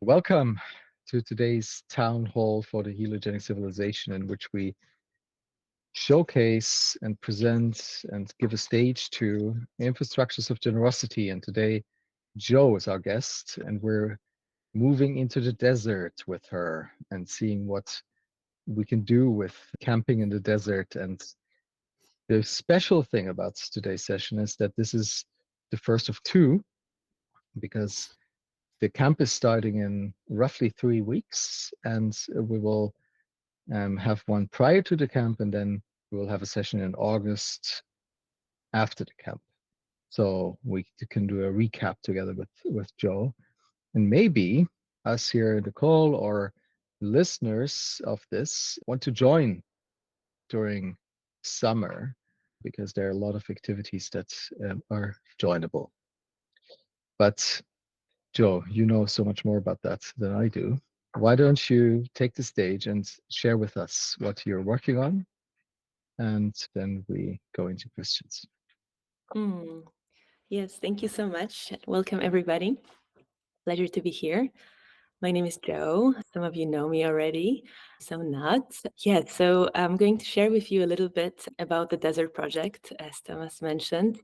Welcome to today's town hall for the Heliogenic Civilization, in which we showcase and present and give a stage to infrastructures of generosity. And today, Joe is our guest, and we're moving into the desert with her and seeing what we can do with camping in the desert. And the special thing about today's session is that this is the first of two, because the camp is starting in roughly 3 weeks, and we will have one prior to the camp, and then we will have a session in August after the camp. So we can do a recap together with Joe, and maybe us here in the call or listeners of this want to join during summer, because there are a lot of activities that are joinable. But Joe, you know so much more about that than I do. Why don't you take the stage and share with us what you're working on? And then we go into questions. Yes, thank you so much. Welcome, everybody. Pleasure to be here. My name is Joe. Some of you know me already, some not. Yeah, so I'm going to share with you a little bit about the Desert Project, as Thomas mentioned.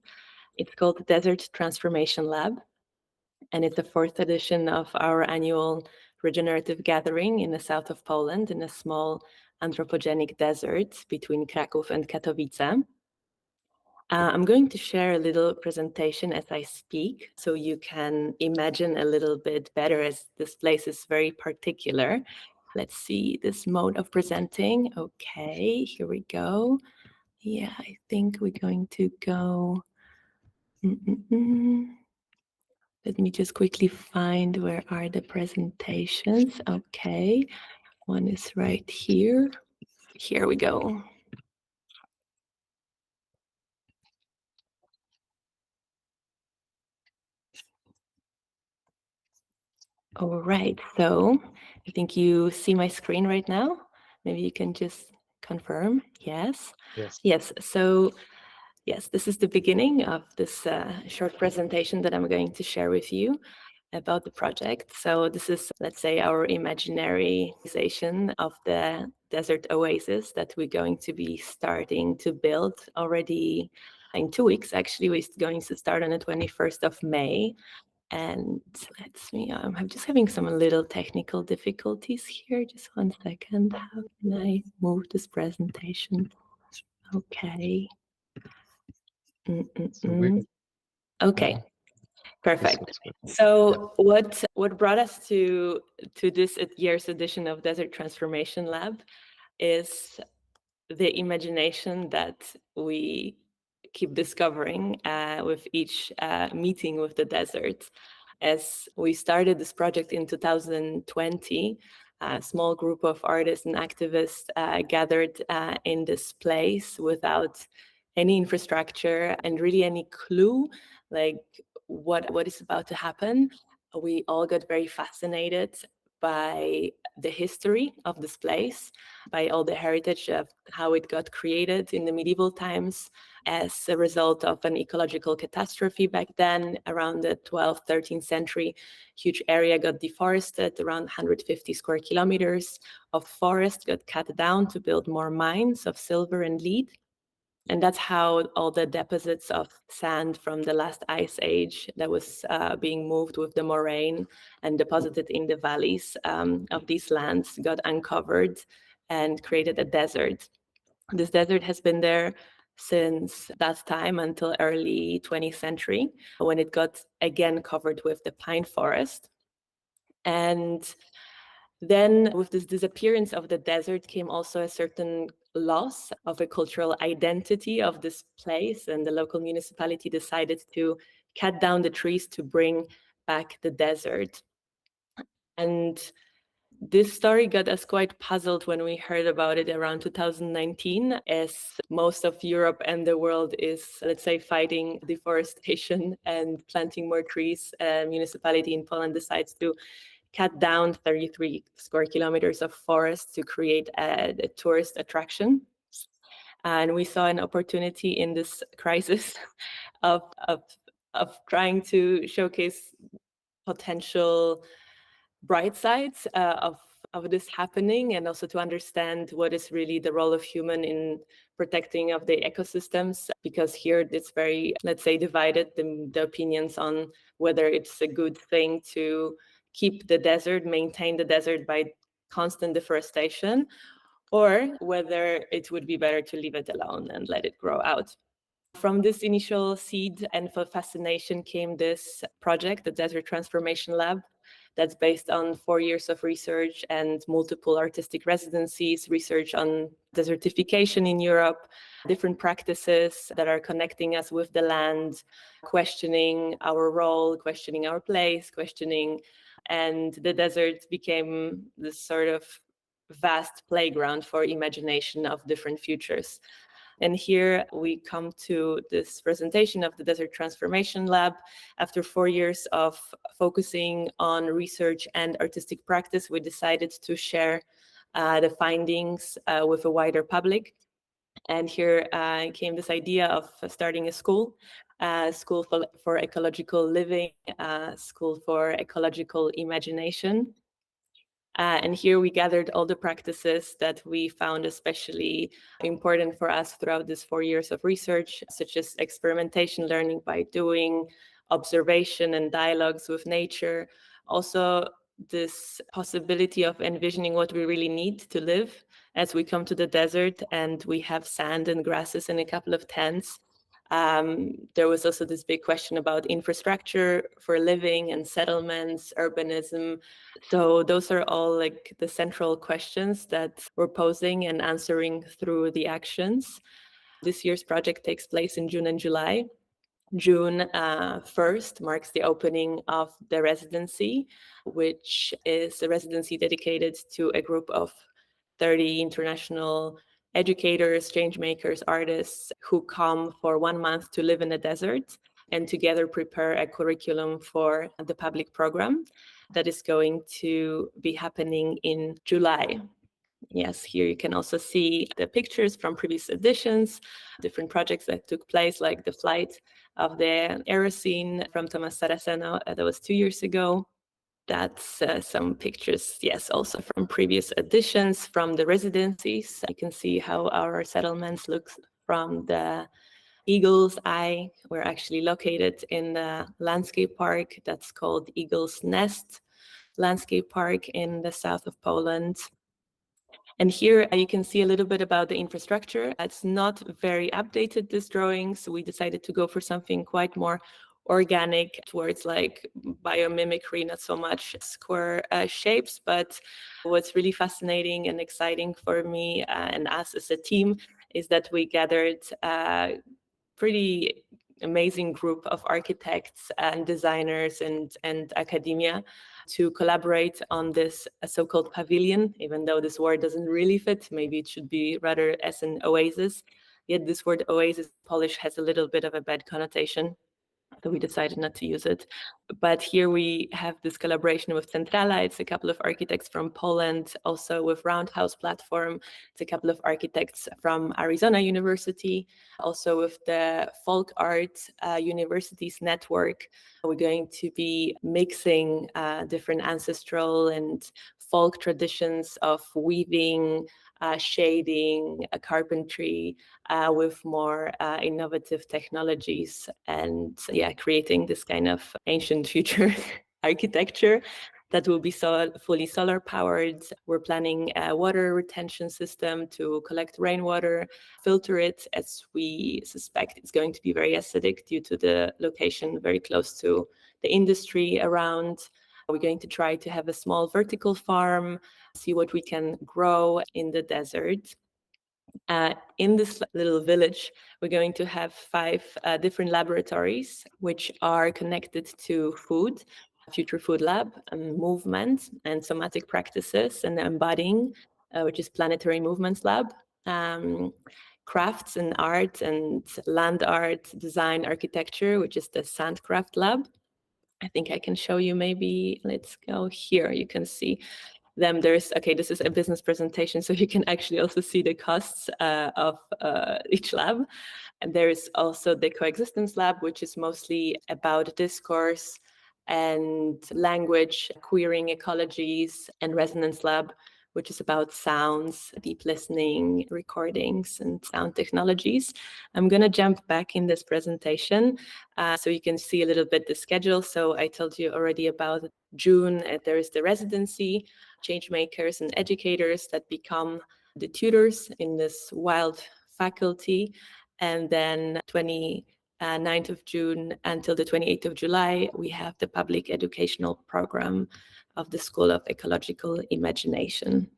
It's called the Desert Transformation Lab, and it's the fourth edition of our annual regenerative gathering in the south of Poland, in a small anthropogenic desert between Kraków and Katowice. I'm going to share a little presentation as I speak, so you can imagine a little bit better, as this place is very particular. Let's see this mode of presenting. Okay, here we go. Yeah, I think we're going to go. Let me just quickly find where are the presentations. Okay, one is right here. Here we go. All right, so I think you see my screen right now. Maybe you can just confirm. Yes. Yes. Yes. So, yes, this is the beginning of this short presentation that I'm going to share with you about the project. So this is, let's say, our imaginary realization of the desert oasis that we're going to be starting to build already in 2 weeks. Actually, we're going to start on the 21st of May. And let's see, I'm just having some little technical difficulties here. Just 1 second. How can I move this presentation? Okay. Okay, perfect. So what brought us to this year's edition of Desert Transformation Lab is the imagination that we keep discovering with each meeting with the desert. As we started this project in 2020, a small group of artists and activists gathered in this place without any infrastructure and really any clue, like what is about to happen. We all got very fascinated by the history of this place, by all the heritage of how it got created in the medieval times as a result of an ecological catastrophe back then. Around the 12th, 13th century, huge area got deforested. Around 150 square kilometers of forest got cut down to build more mines of silver and lead. And that's how all the deposits of sand from the last ice age that was being moved with the moraine and deposited in the valleys of these lands got uncovered and created a desert. This desert has been there since that time until early 20th century, when it got again covered with the pine forest. And then with this disappearance of the desert came also a certain loss of a cultural identity of this place, and the local municipality decided to cut down the trees to bring back the desert. And this story got us quite puzzled when we heard about it around 2019, as most of Europe and the world is, let's say, fighting deforestation and planting more trees. A municipality in Poland decides to cut down 33 square kilometers of forest to create a tourist attraction. And we saw an opportunity in this crisis of trying to showcase potential bright sides of this happening, and also to understand what is really the role of human in protecting of the ecosystems, because here it's very, let's say, divided, the opinions on whether it's a good thing to keep the desert, maintain the desert by constant deforestation, or whether it would be better to leave it alone and let it grow out. From this initial seed and for fascination came this project, the Desert Transformation Lab, that's based on 4 years of research and multiple artistic residencies, research on desertification in Europe, different practices that are connecting us with the land, questioning our role, questioning our place, and the desert became this sort of vast playground for imagination of different futures. And here we come to this presentation of the Desert Transformation Lab. After 4 years of focusing on research and artistic practice, we decided to share the findings with a wider public. And here came this idea of starting a school for ecological living, school for ecological imagination. And here we gathered all the practices that we found especially important for us throughout this 4 years of research, such as experimentation, learning by doing, observation and dialogues with nature. Also, this possibility of envisioning what we really need to live as we come to the desert and we have sand and grasses and a couple of tents. There was also this big question about infrastructure for living and settlements, urbanism. So those are all like the central questions that we're posing and answering through the actions. This year's project takes place in June and July. June 1st marks the opening of the residency, which is a residency dedicated to a group of 30 international educators, change makers, artists who come for 1 month to live in the desert and together prepare a curriculum for the public program that is going to be happening in July. Yes, here you can also see the pictures from previous editions, different projects that took place, like the flight of the Aeroscene from Thomas Saraceno that was 2 years ago. That's some pictures, yes, also from previous editions from the residencies. You can see how our settlements look from the Eagle's Eye. We're actually located in the landscape park that's called Eagle's Nest Landscape Park in the south of Poland. And here you can see a little bit about the infrastructure. It's not very updated, this drawing, so we decided to go for something quite more organic towards like biomimicry, not so much square shapes. But what's really fascinating and exciting for me and us as a team is that we gathered a pretty amazing group of architects and designers and academia to collaborate on this so-called pavilion, even though this word doesn't really fit. Maybe it should be rather as an oasis. Yet this word oasis in Polish has a little bit of a bad connotation, so we decided not to use it. But here we have this collaboration with Centrala. It's a couple of architects from Poland, also with Roundhouse Platform. It's a couple of architects from Arizona University, also with the Folk Art Universities Network. We're going to be mixing different ancestral and folk traditions of weaving, shading, carpentry, with more innovative technologies, and creating this kind of ancient future architecture that will be fully solar powered. We're planning a water retention system to collect rainwater, filter it, as we suspect it's going to be very acidic due to the location very close to the industry around. We're going to try to have a small vertical farm, see what we can grow in the desert. In this little village, we're going to have 5 different laboratories, which are connected to food, Future Food Lab, movement and somatic practices, and embodying, which is Planetary Movements Lab, crafts and art and land art, design, architecture, which is the Sandcraft Lab. I think I can show you maybe, let's go here, you can see them. This is a business presentation, so you can actually also see the costs of each lab. And there is also the Coexistence Lab, which is mostly about discourse and language, queering ecologies, and resonance lab, which is about sounds, deep listening, recordings, and sound technologies. I'm going to jump back in this presentation so you can see a little bit the schedule. So I told you already about June, there is the residency, change makers and educators that become the tutors in this wild faculty. And then 29th of June until the 28th of July, we have the public educational program of the School of Ecological Imagination.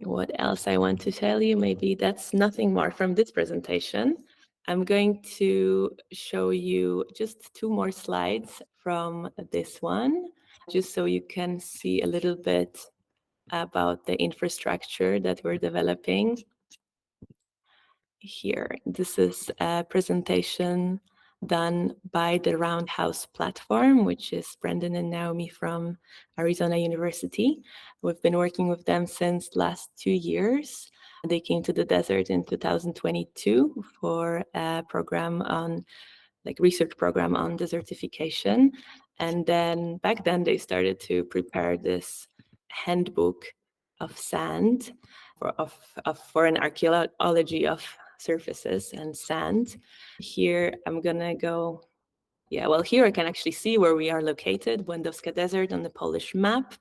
What else I want to tell you? Maybe that's nothing more from this presentation. I'm going to show you just 2 more slides from this one, just so you can see a little bit about the infrastructure that we're developing. Here, this is a presentation done by the Roundhouse platform, which is Brendan and Naomi from Arizona University. We've been working with them since last 2 years. They came to the desert in 2022 for a program on, like, research program on desertification. And then back then they started to prepare this handbook of sand for an archaeology of surfaces and sand. Here I'm gonna go, yeah, well, here I can actually see where we are located, Błędowska Desert on the Polish map.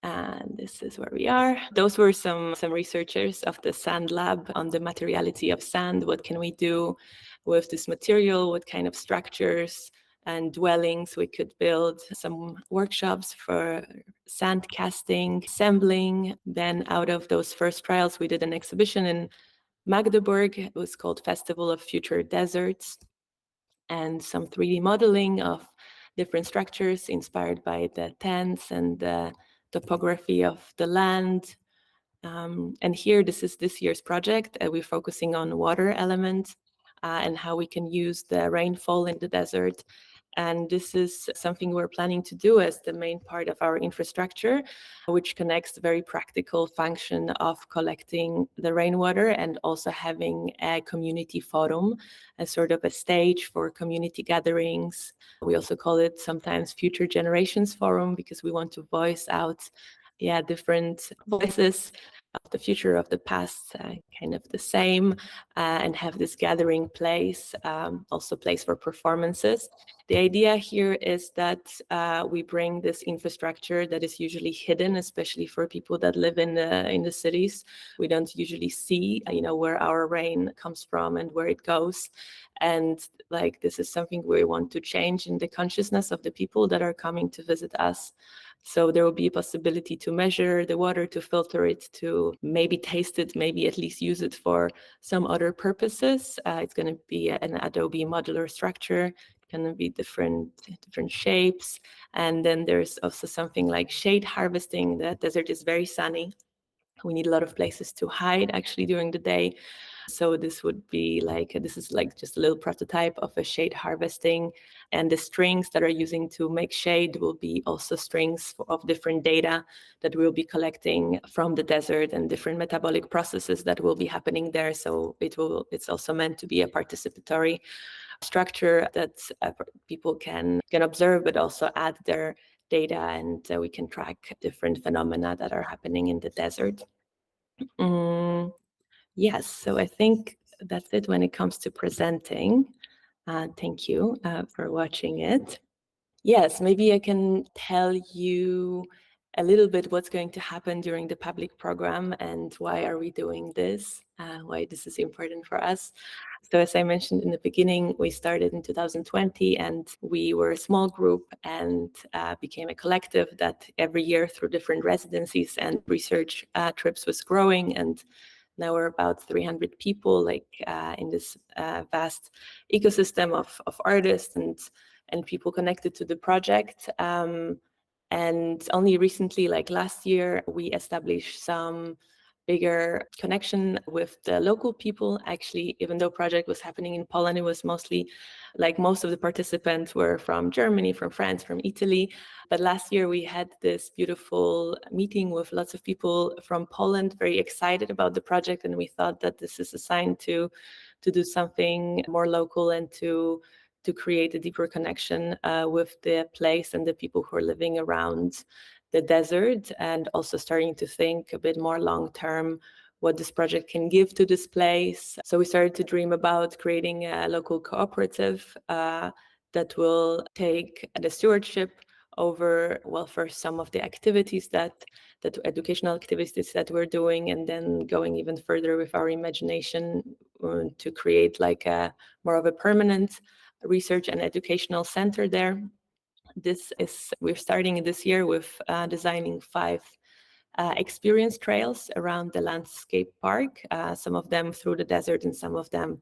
And this is where we are. Those were some researchers of the sand lab on the materiality of sand. What can we do with this material? What kind of structures and dwellings we could build? Some workshops for sand casting, assembling. Then out of those first trials, we did an exhibition in Magdeburg. It was called Festival of Future Deserts, and some 3D modeling of different structures inspired by the tents and the topography of the land. And here, this is this year's project. We're focusing on water elements and how we can use the rainfall in the desert. And this is something we're planning to do as the main part of our infrastructure, which connects the very practical function of collecting the rainwater and also having a community forum, as sort of a stage for community gatherings. We also call it sometimes Future Generations Forum, because we want to voice out different voices of the future, of the past, kind of the same, and have this gathering place, also place for performances. The idea here is that we bring this infrastructure that is usually hidden, especially for people that live in the cities. We don't usually see, where our rain comes from and where it goes. And like, this is something we want to change in the consciousness of the people that are coming to visit us. So there will be a possibility to measure the water, to filter it, to maybe taste it, maybe at least use it for some other purposes. It's going to be an Adobe modular structure, going to be different shapes. And then there's also something like shade harvesting. The desert is very sunny. We need a lot of places to hide actually during the day. So this would be this is just a little prototype of a shade harvesting. And the strings that are using to make shade will be also strings of different data that we'll be collecting from the desert and different metabolic processes that will be happening there. So it's also meant to be a participatory structure that people can observe, but also add their data, and we can track different phenomena that are happening in the desert. Yes, so I think that's it when it comes to presenting. Thank you for watching it. Yes, maybe I can tell you a little bit what's going to happen during the public program and why are we doing this, why this is important for us. So as I mentioned in the beginning, we started in 2020 and we were a small group and became a collective that every year through different residencies and research trips was growing. And now we're about 300 people, in this vast ecosystem of artists and people connected to the project. And only recently, like last year, we established some bigger connection with the local people. Actually, even though project was happening in Poland, it was mostly most of the participants were from Germany, from France, from Italy. But last year we had this beautiful meeting with lots of people from Poland, very excited about the project. And we thought that this is a sign to do something more local and to to create a deeper connection with the place and the people who are living around the desert, and also starting to think a bit more long-term what this project can give to this place. So we started to dream about creating a local cooperative that will take the stewardship over, well, first some of the activities that educational activities that we're doing, and then going even further with our imagination to create like a more of a permanent research and educational center there. We're starting this year with designing 5 experience trails around the landscape park, some of them through the desert and some of them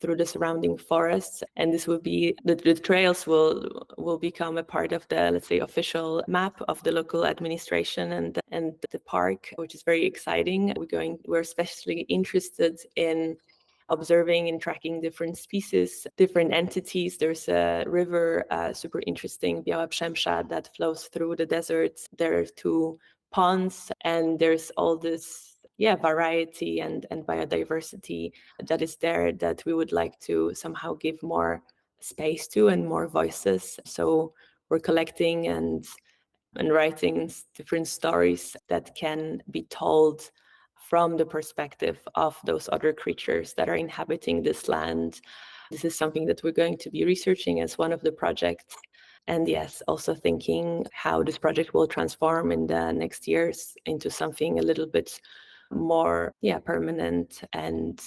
through the surrounding forests. And this will be, the trails will become a part of the, let's say, official map of the local administration and the park, which is very exciting. We're especially interested in observing and tracking different species, different entities. There's a river, super interesting, Biała Przemsza, that flows through the desert. There are 2 ponds, and there's all this variety and biodiversity that is there that we would like to somehow give more space to and more voices. So we're collecting and writing different stories that can be told from the perspective of those other creatures that are inhabiting this land. This is something that we're going to be researching as one of the projects. And yes, also thinking how this project will transform in the next years into something a little bit more permanent and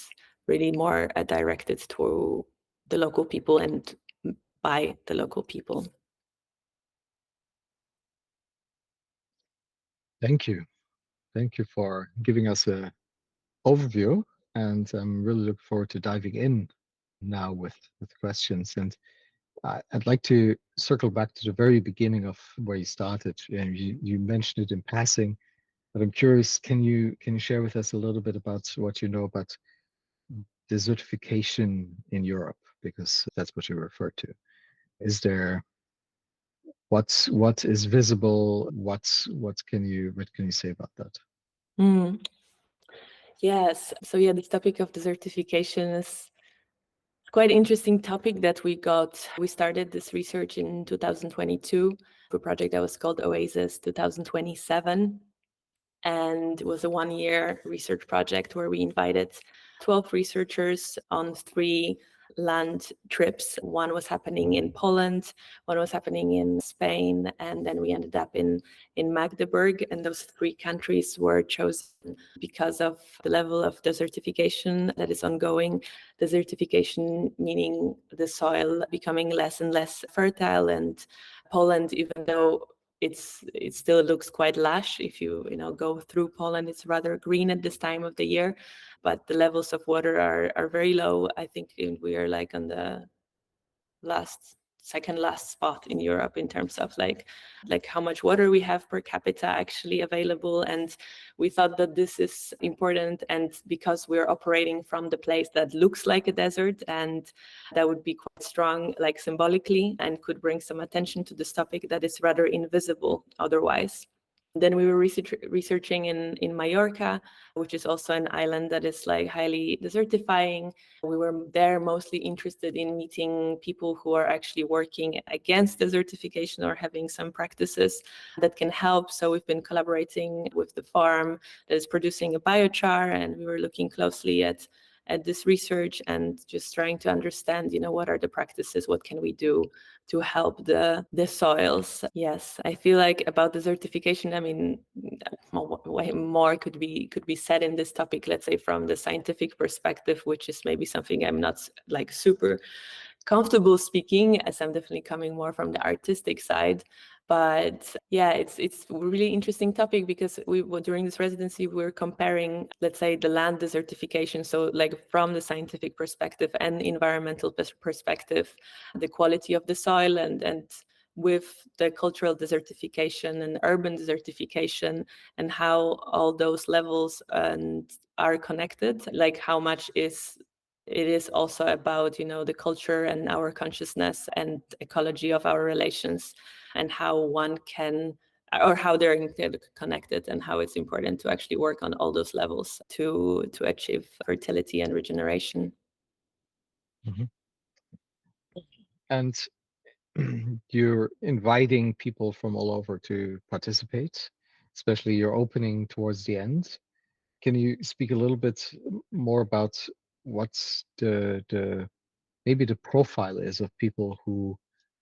really more directed to the local people and by the local people. Thank you. Thank you for giving us an overview, and I'm really looking forward to diving in now with questions. And I'd like to circle back to the very beginning of where you started. And you mentioned it in passing, but I'm curious, can you share with us a little bit about what you know about desertification in Europe? Because that's what you referred to. Is there what is visible? What can you say about that? Yes. So this topic of desertification is quite interesting topic that we started this research in 2022 for a project that was called Oasis 2027. And it was a 1-year research project where we invited 12 researchers on 3 land trips. One was happening in Poland, one was happening in Spain, and then we ended up in Magdeburg. And those 3 countries were chosen because of the level of desertification that is ongoing. Desertification meaning the soil becoming less and less fertile. And Poland, even though it still looks quite lush. If you go through Poland, it's rather green at this time of the year, but the levels of water are very low. I think we are like on the second last spot in Europe in terms of like how much water we have per capita actually available. And we thought that this is important, and because we're operating from the place that looks like a desert, and that would be quite strong like symbolically and could bring some attention to this topic that is rather invisible otherwise. Then we were researching in Mallorca, which is also an island that is like highly desertifying. We were there mostly interested in meeting people who are actually working against desertification or having some practices that can help. So we've been collaborating with the farm that is producing a biochar, and we were looking closely at this research and just trying to understand, what are the practices, what can we do to help the soils. Yes, I feel like about desertification, I mean, way more could be said in this topic, let's say from the scientific perspective, which is maybe something I'm not like super comfortable speaking, as I'm definitely coming more from the artistic side. But it's a really interesting topic because during this residency we're comparing, let's say, the land desertification, so like from the scientific perspective and environmental perspective, the quality of the soil, and with the cultural desertification and urban desertification, and how all those levels are connected, like how much it is also about the culture and our consciousness and ecology of our relations, and how one can, or how they're interconnected, and how it's important to actually work on all those levels to achieve fertility and regeneration. Mm-hmm. And you're inviting people from all over to participate, especially you're opening towards the end. Can you speak a little bit more about what's the maybe the profile is of people who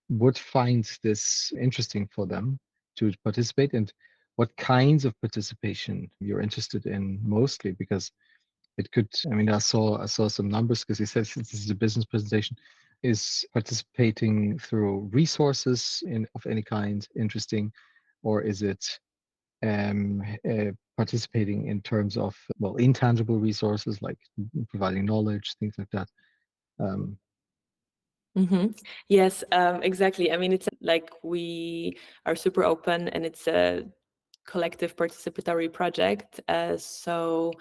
would find this interesting for them to participate, and what kinds of participation you're interested in mostly? Because it could, I mean, I saw some numbers because he says this is a business presentation. Is participating through resources of any kind interesting, or is it participating in terms of, well, intangible resources like providing knowledge, things like that? Um, Yes, exactly. I mean, it's like we are super open and it's a collective participatory project. So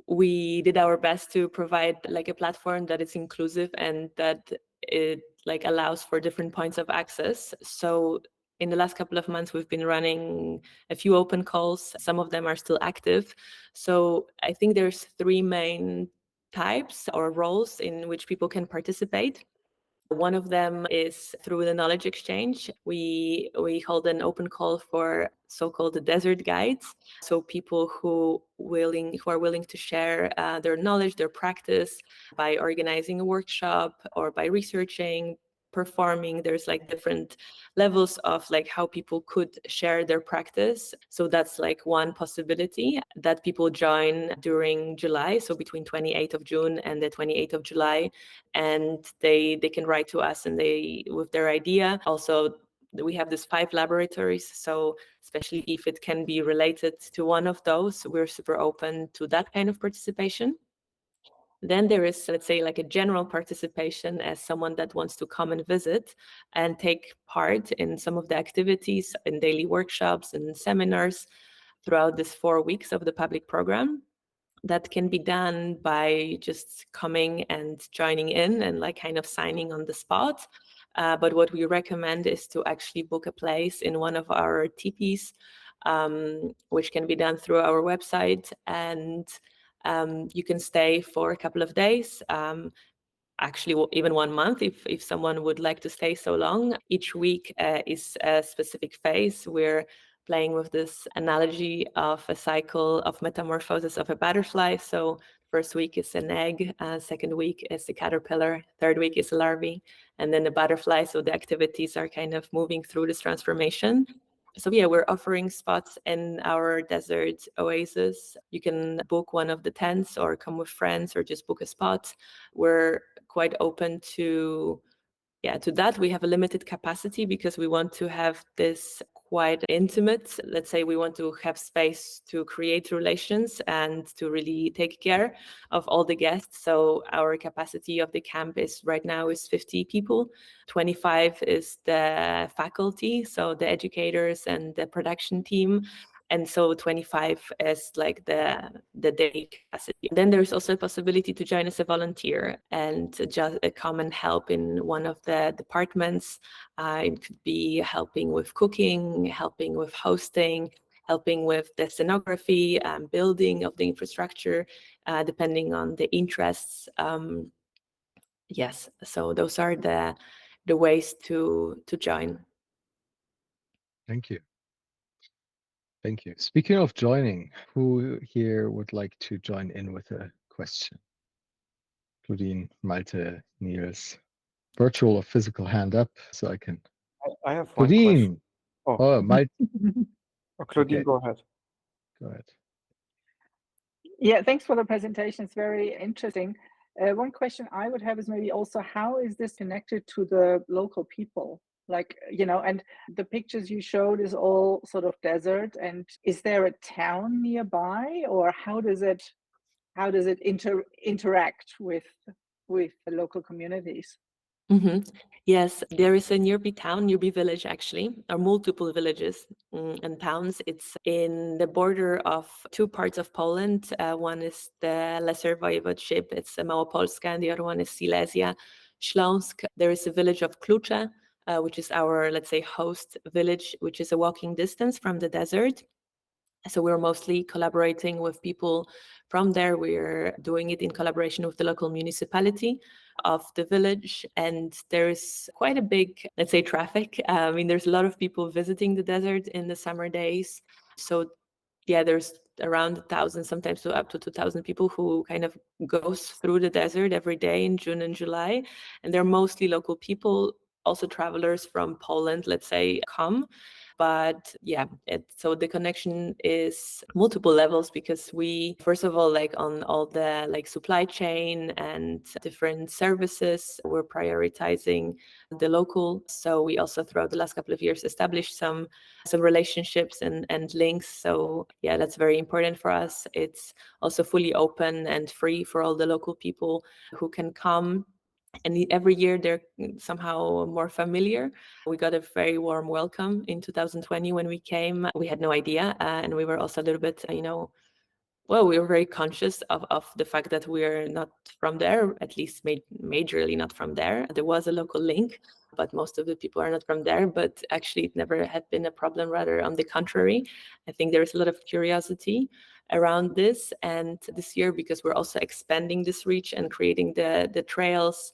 we did our best to provide like a platform that is inclusive and that it like allows for different points of access. So in the last couple of months, we've been running a few open calls. Some of them are still active. So I think there's three main types or roles in which people can participate. One of them is through the knowledge exchange. We hold an open call for so-called desert guides. So people who are willing to share their knowledge, their practice by organizing a workshop or by researching, performing. There's like different levels of like how people could share their practice. So that's like one possibility that people join during July, so between 28th of June and the 28th of July, and they can write to us and they with their idea. Also, we have these 5 laboratories, so especially if it can be related to one of those, we're super open to that kind of participation. Then there is, let's say, like a general participation as someone that wants to come and visit and take part in some of the activities, in daily workshops and seminars throughout these 4 weeks of the public program. That can be done by just coming and joining in and like kind of signing on the spot. But what we recommend is to actually book a place in one of our teepees, which can be done through our website. And you can stay for a couple of days, actually even 1 month if someone would like to stay so long. Each week is a specific phase. We're playing with this analogy of a cycle of metamorphosis of a butterfly. So first week is an egg, second week is a caterpillar, third week is a larvae, and then the butterfly. So the activities are kind of moving through this transformation. So yeah, we're offering spots in our desert oasis. You can book one of the tents or come with friends or just book a spot. We're quite open to that. We have a limited capacity because we want to have this quite intimate. Let's say we want to have space to create relations and to really take care of all the guests. So our capacity of the camp is right now is 50 people. 25 is the faculty, so the educators and the production team. And so 25 is like the daily capacity. Then there's also a possibility to join as a volunteer and just come and help in one of the departments. It could be helping with cooking, helping with hosting, helping with the scenography, building of the infrastructure, depending on the interests. Yes, so those are the ways to join. Thank you. Thank you. Speaking of joining, who here would like to join in with a question? Claudine, Malte, Niels. Virtual or physical hand up so I can. I have one question. Claudine. Oh, Malte. Claudine, Okay, go ahead. go ahead. Yeah, thanks for the presentation. It's very interesting. One question I would have is maybe also how is this connected to the local people? Like, and the pictures you showed is all sort of desert. And is there a town nearby, or how does it interact with the local communities? Yes, there is a nearby town, nearby village actually, or multiple villages and towns. It's in the border of 2 parts of Poland. One is the Lesser Voivodeship, it's Małopolska, and the other one is Silesia, Śląsk. There is a village of Klucze, which is our, let's say, host village, which is a walking distance from the desert. So we're mostly collaborating with people from there. We're doing it in collaboration with the local municipality of the village. And there's quite a big, let's say, traffic. I mean, there's a lot of people visiting the desert in the summer days. So yeah, there's around 1,000, sometimes to up to 2,000 people who kind of goes through the desert every day in June and July. And they're mostly local people, also travelers from Poland, let's say, come. But yeah, so the connection is multiple levels, because we, first of all, like on all the like supply chain and different services, we're prioritizing the local. So we also throughout the last couple of years established some relationships and links. So yeah, that's very important for us. It's also fully open and free for all the local people who can come. And every year they're somehow more familiar. We got a very warm welcome in 2020 when we came. We had no idea, and we were also a little bit, well, we were very conscious of the fact that we're not from there, at least majorly not from there. There was a local link, but most of the people are not from there. But actually, it never had been a problem, rather on the contrary. I think there's a lot of curiosity around this. And this year, because we're also expanding this reach and creating the trails,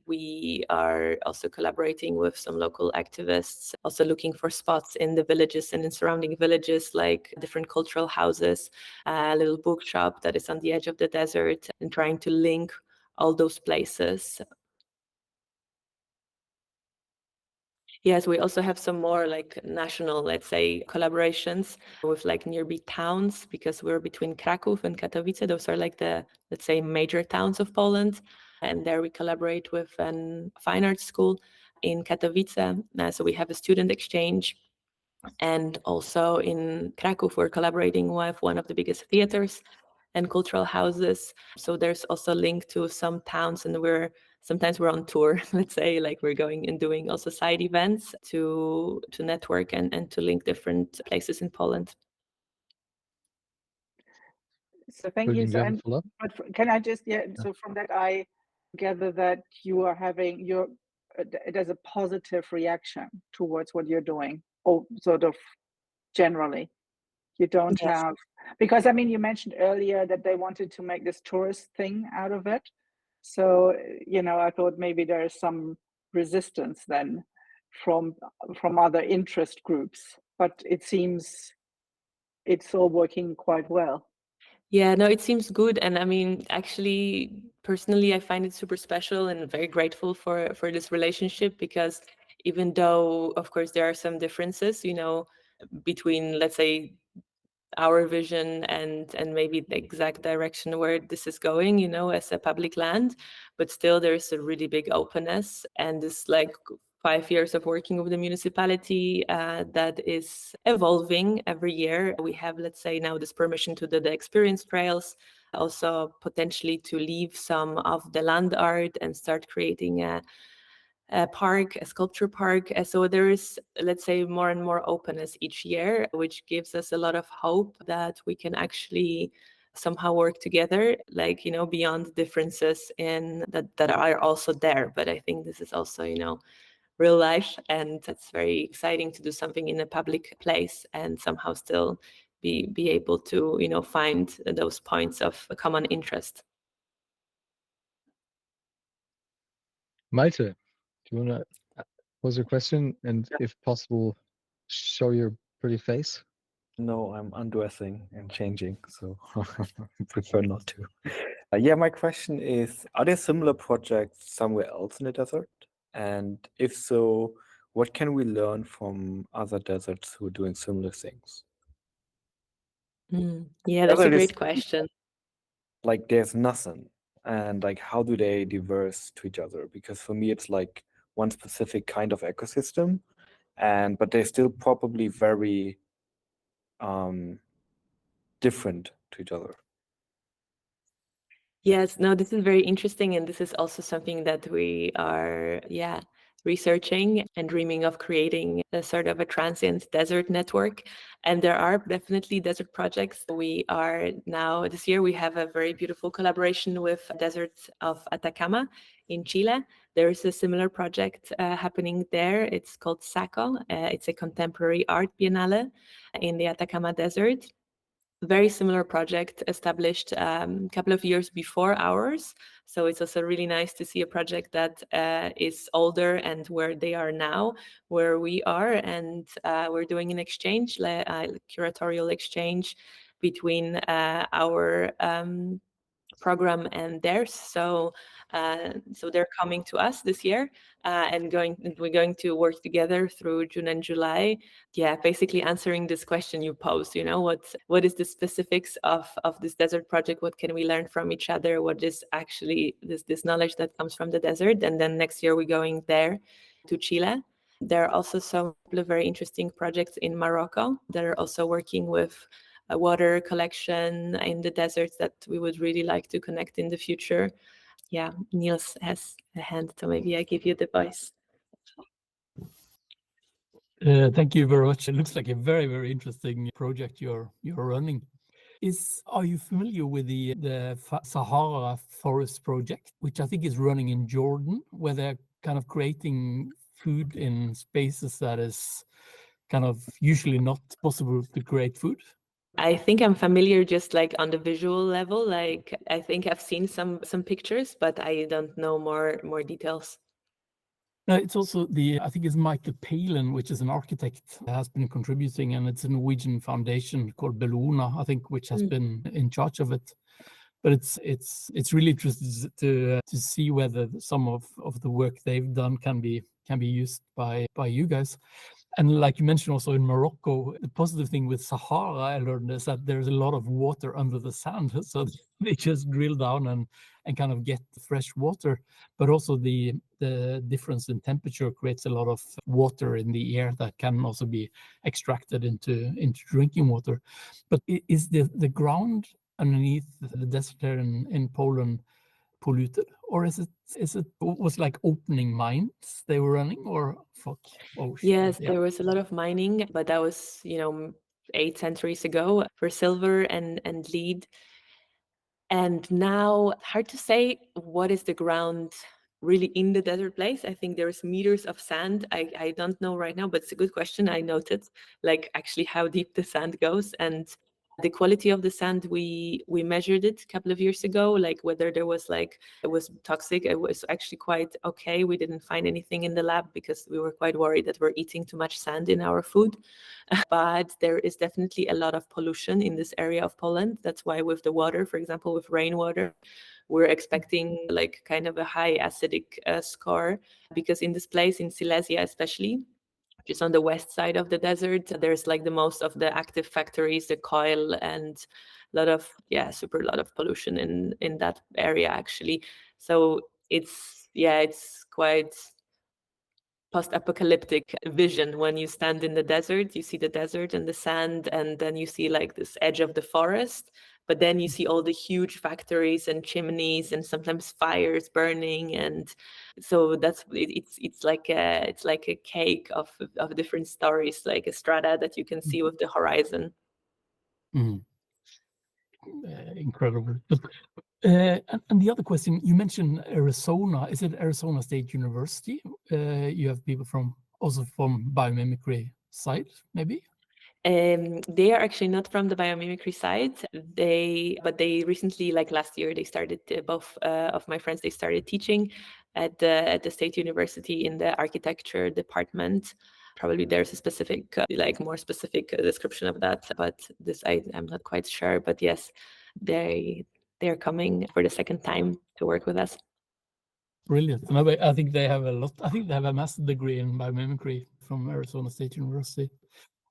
we are also collaborating with some local activists, also looking for spots in the villages and in surrounding villages, like different cultural houses, a little bookshop that is on the edge of the desert, and trying to link all those places. Yes, we also have some more like national, let's say, collaborations with like nearby towns, because we're between Kraków and Katowice. Those are like the, let's say, major towns of Poland. And there we collaborate with a fine arts school in Katowice. So we have a student exchange. And also in Kraków, we're collaborating with one of the biggest theaters and cultural houses. So there's also a link to some towns, and sometimes we're on tour, let's say, like we're going and doing also side events to network and to link different places in Poland. So thank you. So, and but can I just, so from that, I gather that you are having there's a positive reaction towards what you're doing, or sort of generally. You don't Yes. have, because I mean, you mentioned earlier that they wanted to make this tourist thing out of it. So, I thought maybe there is some resistance then from other interest groups, but it seems it's all working quite well. Yeah, no, it seems good. And I mean, actually, personally, I find it super special and very grateful for this relationship, because even though, of course, there are some differences, between, let's say, our vision and maybe the exact direction where this is going, as a public land, but still there's a really big openness. And this like 5 years of working with the municipality that is evolving every year. We have, let's say, now this permission to do the experience trails, also potentially to leave some of the land art and start creating a park, a sculpture park. So there is, let's say, more and more openness each year, which gives us a lot of hope that we can actually somehow work together, like, beyond differences in that are also there. But I think this is also, real life, and it's very exciting to do something in a public place and somehow still be able to, find those points of common interest. Malte, do you want to pose a question and, if possible, show your pretty face? No, I'm undressing and changing, so I prefer not to. Yeah, my question is, are there similar projects somewhere else in the desert? And if so, what can we learn from other deserts who are doing similar things? Yeah, that's a great question. Like there's nothing. And like, how do they diverse to each other? Because for me, it's like one specific kind of ecosystem, but they're still probably very different to each other. Yes, no, this is very interesting. And this is also something that we are, researching and dreaming of creating a sort of a transient desert network. And there are definitely desert projects. We are now, this year, we have a very beautiful collaboration with Deserts of Atacama in Chile. There is a similar project happening there. It's called SACO. It's a contemporary art biennale in the Atacama Desert. very similar project established a couple of years before ours. So it's also really nice to see a project that is older and where they are now, where we are, and we're doing an exchange, curatorial exchange between our program and theirs. So they're coming to us this year, and we're going to work together through June and July. Yeah, basically answering this question you posed, what is the specifics of this desert project? What can we learn from each other? What is actually this knowledge that comes from the desert? And then next year we're going there to Chile. There are also some very interesting projects in Morocco that are also working with water collection in the deserts that we would really like to connect in the future. Yeah, Niels has a hand, so maybe I give you the voice. Thank you very much. It looks like a very, very interesting project you're running. Are you familiar with the Sahara Forest Project, which I think is running in Jordan, where they're kind of creating food in spaces that is kind of usually not possible to create food? I think I'm familiar just like on the visual level. Like I think I've seen some pictures, but I don't know more details. No, it's also I think it's Michael Palin, which is an architect, has been contributing, and it's a Norwegian foundation called Bellona, I think, which has been in charge of it. But it's really interesting to see whether some of the work they've done can be used by you guys. And like you mentioned also in Morocco, the positive thing with Sahara, I learned, is that there's a lot of water under the sand. So they just drill down and kind of get fresh water. But also the difference in temperature creates a lot of water in the air that can also be extracted into drinking water. But is the ground underneath the desert there in Poland polluted, or was like opening mines they were running, or fuck? Oh shit. Yes, Yeah. there was a lot of mining, but that was 8 centuries ago for silver and lead. And now, hard to say what is the ground really in the desert place. I think there's meters of sand. I don't know right now, but it's a good question. I noted like actually how deep the sand goes, and the quality of the sand, we measured it a couple of years ago, like whether there was it was toxic. It was actually quite okay. We didn't find anything in the lab because we were quite worried that we're eating too much sand in our food. But there is definitely a lot of pollution in this area of Poland. That's why with the water, for example, with rainwater, we're expecting like kind of a high acidic score, because in this place, in Silesia especially, which is on the west side of the desert, there's like the most of the active factories, the coal, and a lot of lot of pollution in that area actually. So it's quite post-apocalyptic vision when you stand in the desert. You see the desert and the sand, and then you see like this edge of the forest, but then you see all the huge factories and chimneys and sometimes fires burning. And so it's like a cake of different stories, like a strata that you can see with the horizon. Incredible. And the other question, you mentioned Arizona. Is it Arizona State University? You have people also from biomimicry side, maybe? They are actually not from the biomimicry side. But they recently, like last year, they started, both of my friends, they started teaching at the State University in the architecture department. Probably there's a specific, more specific description of that, but this I'm not quite sure. But yes, they're coming for the second time to work with us. Brilliant. And I think they have a master's degree in biomimicry from Arizona State University.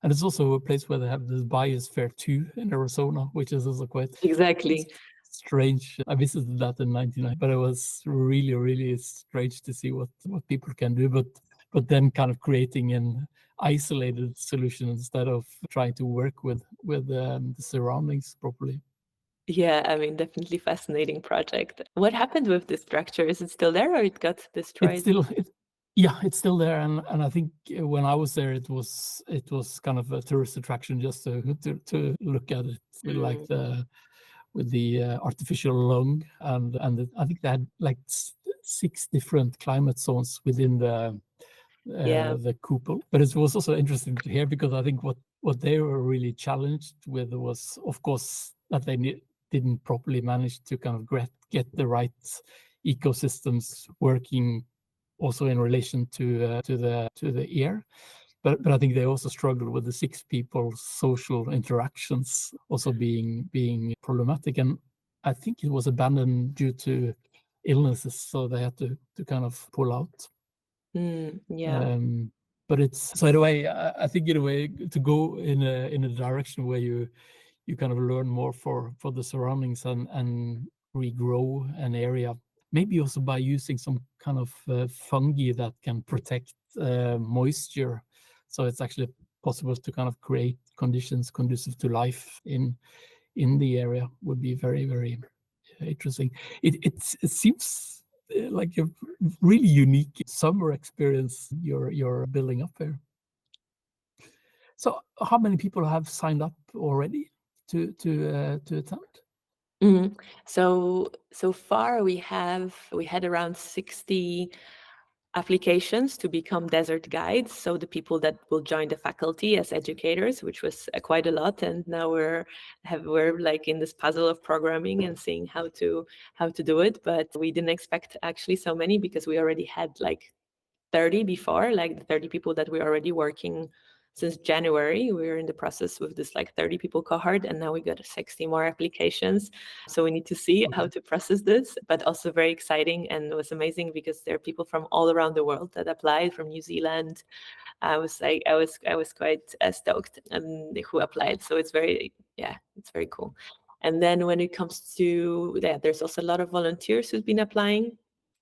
And it's also a place where they have this biosphere 2 in Arizona, which is also quite strange. I visited that in 1999, but it was really, really strange to see what people can do, but then kind of creating an isolated solution instead of trying to work with the surroundings properly. Yeah, I mean, definitely fascinating project. What happened with this structure? Is it still there, or it got destroyed? It's still there, and I think when I was there, it was kind of a tourist attraction just to look at it with the artificial lung, and I think they had like 6 different climate zones within the the cupola. But it was also interesting to hear, because I think what they were really challenged with was, of course, that they didn't properly manage to kind of get the right ecosystems working, also in relation to the ear. But I think they also struggled with the 6 people's social interactions also being problematic, and I think it was abandoned due to illnesses, so they had to kind of pull out. But it's, so in a way, I think in a way to go in a direction where you kind of learn more for the surroundings and regrow an area, maybe also by using some kind of fungi that can protect moisture, so it's actually possible to kind of create conditions conducive to life in the area, would be very, very interesting. It seems like a really unique summer experience you're building up there. So how many people have signed up already to attend? So far we had around 60 applications to become desert guides, so the people that will join the faculty as educators, which was quite a lot. And now we're like in this puzzle of programming and seeing how to do it. But we didn't expect actually so many, because we already had like 30 before, like the 30 people that we're already working since January. We're in the process with this like 30 people cohort, and now we got 60 more applications. So we need to see how to process this, but also very exciting. And it was amazing because there are people from all around the world that applied, from New Zealand. I was quite stoked who applied. So it's very cool. And then when it comes to there's also a lot of volunteers who've been applying.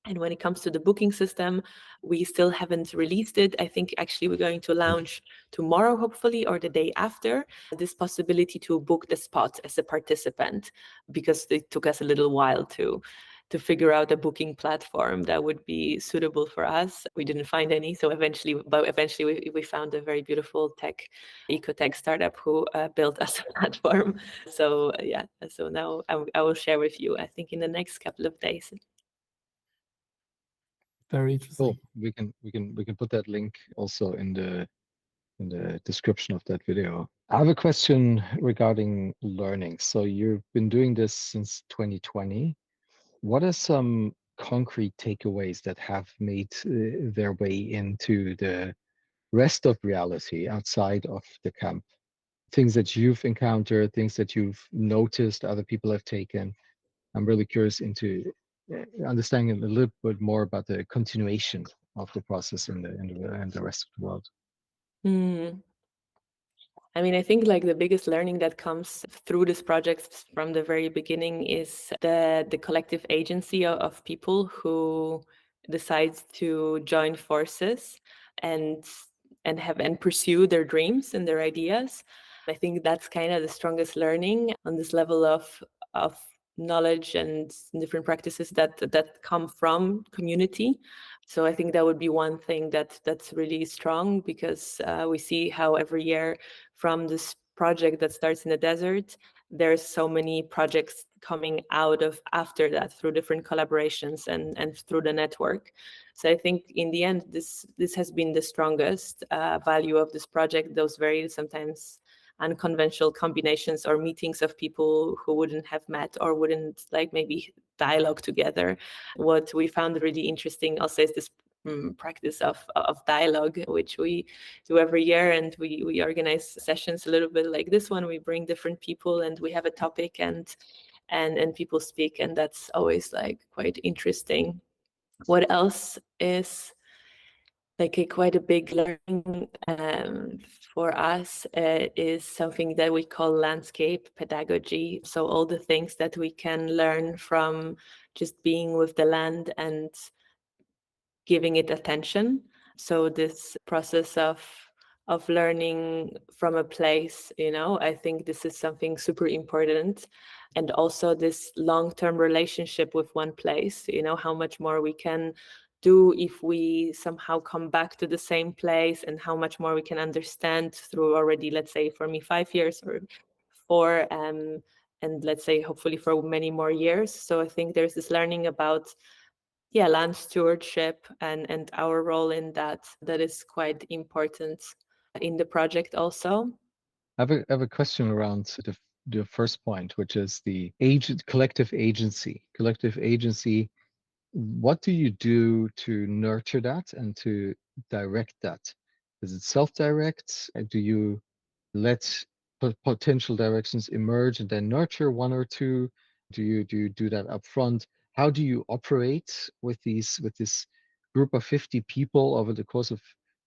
And when it comes to the booking system, we still haven't released it. I think actually we're going to launch tomorrow, hopefully, or the day after, this possibility to book the spot as a participant, because it took us a little while to figure out a booking platform that would be suitable for us. We didn't find any, so eventually we found a very beautiful eco-tech startup who built us a platform. So so now I will share with you, I think, in the next couple of days. Very interesting. Cool. We can put that link also in the description of that video. I have a question regarding learning. So you've been doing this since 2020. What are some concrete takeaways that have made their way into the rest of reality outside of the camp? Things that you've encountered, things that you've noticed other people have taken. I'm really curious into understanding a little bit more about the continuation of the process in the rest of the world. I mean, I think like the biggest learning that comes through this project from the very beginning is the collective agency of people who decide to join forces and pursue their dreams and their ideas. I think that's kind of the strongest learning on this level of knowledge and different practices that come from community. So I think that would be one thing that's really strong, because we see how every year from this project that starts in the desert, there's so many projects coming out of after that through different collaborations and through the network. So I think in the end, this has been the strongest value of this project, those very sometimes unconventional combinations or meetings of people who wouldn't have met or wouldn't like maybe dialogue together. What we found really interesting also is this practice of dialogue, which we do every year, and we organize sessions a little bit like this one. We bring different people and we have a topic and people speak, and that's always like quite interesting. What else is like quite a big learning for us is something that we call landscape pedagogy. So all the things that we can learn from just being with the land and giving it attention. So this process of learning from a place, I think this is something super important. And also this long-term relationship with one place, how much more we can do if we somehow come back to the same place, and how much more we can understand through already, let's say for me 5 years or 4, and let's say hopefully for many more years. So I think there's this learning about land stewardship and our role in that is quite important in the project also. I have a question around the first point, which is the collective agency. Collective agency, what do you do to nurture that and to direct that? Is it self-direct? Do you let potential directions emerge and then nurture one or two? Do you do that up front? How do you operate with this group of 50 people over the course of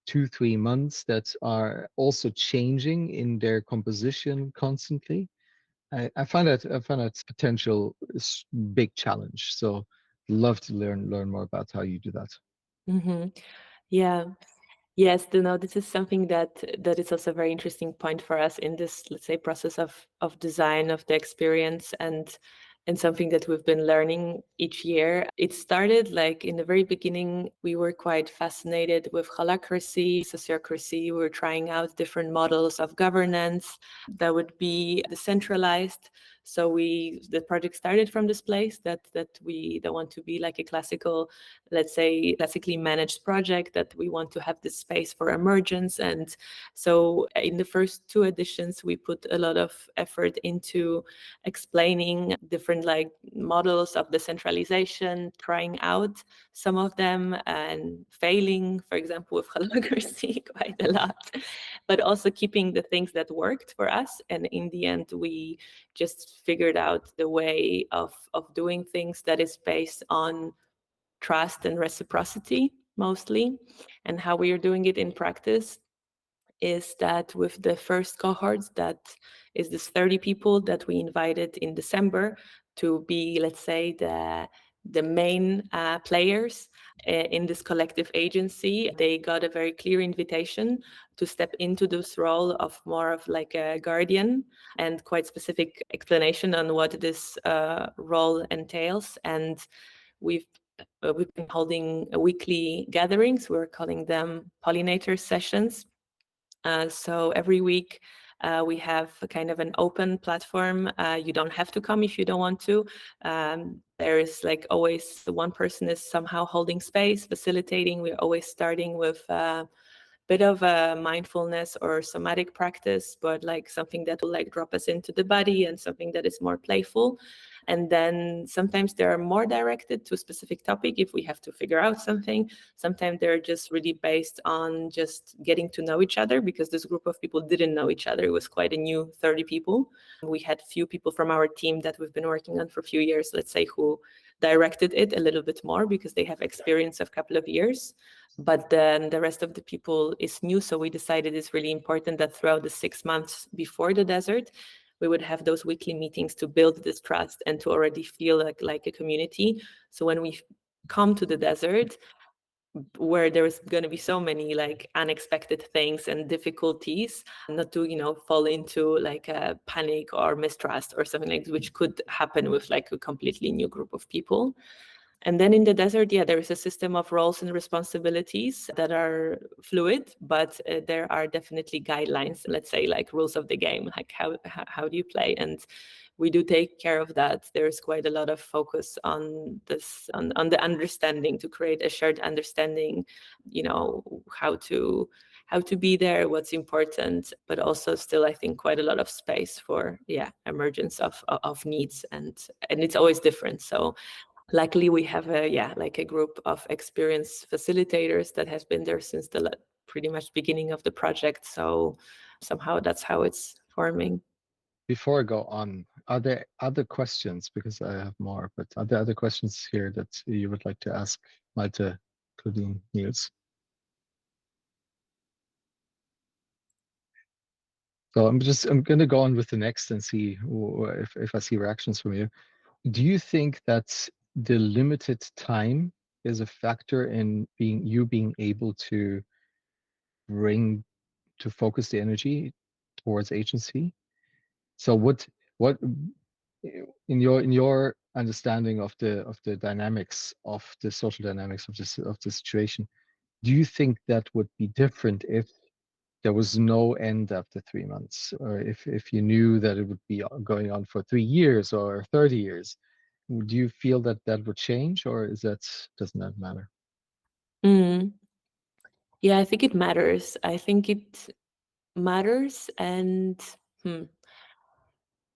2-3 months that are also changing in their composition constantly? I find that potential big challenge. So love to learn more about how you do that. Mm-hmm. Yeah. Yes, no, this is something that is also a very interesting point for us in this, let's say, process of design of the experience, and something that we've been learning each year. It started like in the very beginning, we were quite fascinated with holacracy, sociocracy. We were trying out different models of governance that would be decentralized. So the project started from this place that we don't want to be like a classical, let's say, classically managed project, that we want to have this space for emergence. And so in the first 2 editions, we put a lot of effort into explaining different like models of decentralization, trying out some of them and failing, for example, with holacracy quite a lot, but also keeping the things that worked for us. And in the end, we just figured out the way of doing things that is based on trust and reciprocity mostly. And how we are doing it in practice is that with the first cohorts, that is this 30 people that we invited in December to be, let's say, the main players in this collective agency. They got a very clear invitation to step into this role of more of like a guardian, and quite specific explanation on what this role entails. And we've been holding weekly gatherings. We're calling them pollinator sessions. So every week we have a kind of an open platform. You don't have to come if you don't want to. There is like always one person is somehow holding space, facilitating. We're always starting with a bit of a mindfulness or somatic practice, but like something that will like drop us into the body, and something that is more playful. And then sometimes they are more directed to a specific topic if we have to figure out something. Sometimes they're just really based on just getting to know each other, because this group of people didn't know each other. It was quite a new 30 people. We had few people from our team that we've been working on for a few years, let's say, who directed it a little bit more because they have experience of a couple of years. But then the rest of the people is new. So we decided it's really important that throughout the 6 months before the desert, we would have those weekly meetings to build this trust and to already feel like a community. So when we come to the desert, where there's going to be so many like unexpected things and difficulties, not to fall into like a panic or mistrust or something like this, which could happen with like a completely new group of people. And then in the desert, there is a system of roles and responsibilities that are fluid, but there are definitely guidelines, let's say, like rules of the game, like how do you play? And we do take care of that. There's quite a lot of focus on this, on the understanding, to create a shared understanding, how to be there, what's important, but also still, I think, quite a lot of space for emergence of needs, and it's always different. So luckily, we have a group of experienced facilitators that has been there since the pretty much beginning of the project. So somehow that's how it's forming. Before I go on, are there other questions? Because I have more, but are there other questions here that you would like to ask Malte, including Niels? So I'm going to go on with the next and see if I see reactions from you. Do you think that the limited time is a factor in being able to focus the energy towards agency? So what in your understanding of the dynamics of the social dynamics of the situation, do you think that would be different if there was no end after 3 months, or if you knew that it would be going on for 3 years or 30 years? Do you feel that that would change, or doesn't that matter? Yeah, I think it matters. I think it matters, and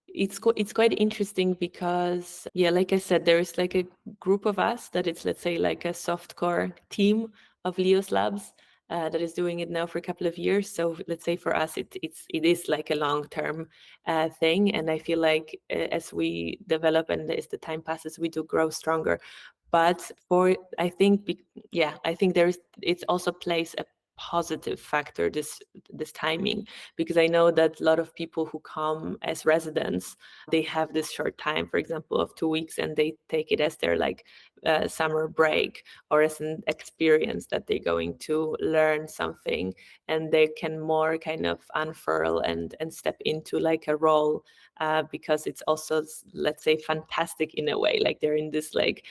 it's quite interesting because, yeah, like I said, there is like a group of us that it's, let's say, like a softcore team of Leos Labs that is doing it now for a couple of years. So let's say for us, it is like a long-term thing, and I feel like as we develop and as the time passes, we do grow stronger. But I think it also plays a positive factor, this timing, because I know that a lot of people who come as residents, they have this short time, for example, of 2 weeks, and they take it as their like summer break or as an experience that they're going to learn something, and they can more kind of unfurl and step into like a role because it's also, let's say, fantastic in a way, like they're in this like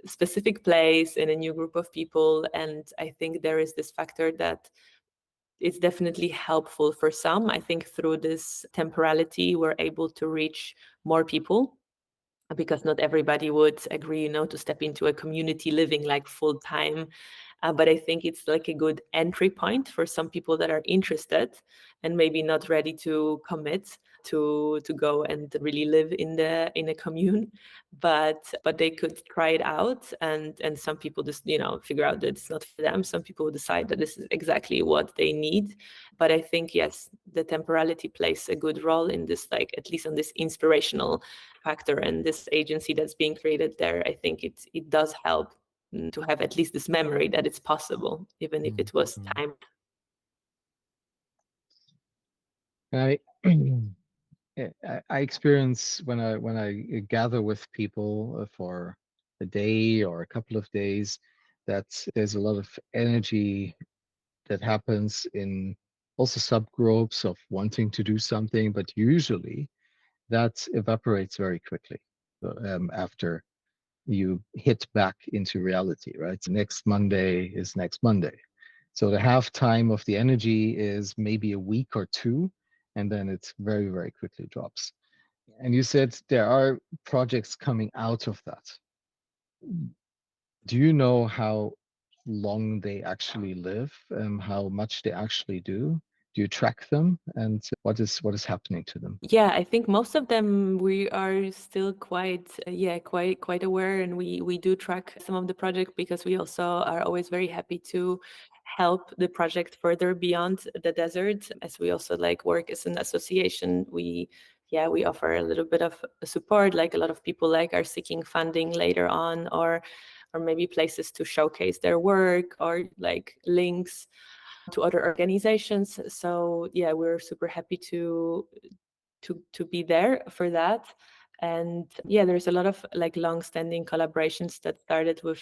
specific place in a new group of people. And I think there is this factor that it's definitely helpful for some. I think through this temporality, we're able to reach more people, because not everybody would agree, to step into a community living like full time. But I think it's like a good entry point for some people that are interested and maybe not ready to commit to go and really live in a commune, but they could try it out, and some people just figure out that it's not for them. Some people decide that this is exactly what they need. But I think, yes, the temporality plays a good role in this, like at least on this inspirational factor and this agency that's being created there. I think it does help to have at least this memory that it's possible, even if it was time. I experience when I gather with people for a day or a couple of days, that there's a lot of energy that happens in also subgroups of wanting to do something, but usually that evaporates very quickly after you hit back into reality, right? So next Monday is next Monday. So the halftime of the energy is maybe a week or two, and then it very, very quickly drops. And you said there are projects coming out of that. Do you know how long they actually live, how much they actually do? Do you track them, and what is happening to them? Yeah, I think most of them we are still quite aware, and we do track some of the project, because we also are always very happy to help the project further beyond the desert, as we also like work as an association. We offer a little bit of support, like a lot of people like are seeking funding later on, or maybe places to showcase their work, or like links to other organizations. So yeah, we're super happy to be there for that. And yeah, there's a lot of like long-standing collaborations that started with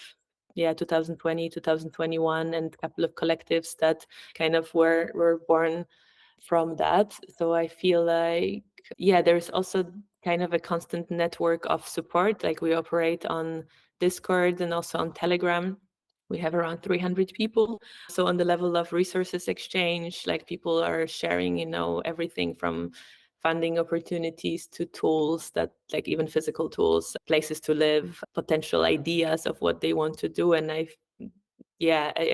2020, 2021, and a couple of collectives that kind of were born from that. So I feel like, there's also kind of a constant network of support. Like we operate on Discord and also on Telegram. We have around 300 people. So on the level of resources exchange, like people are sharing, everything from funding opportunities to tools, that like even physical tools, places to live, potential ideas of what they want to do. And I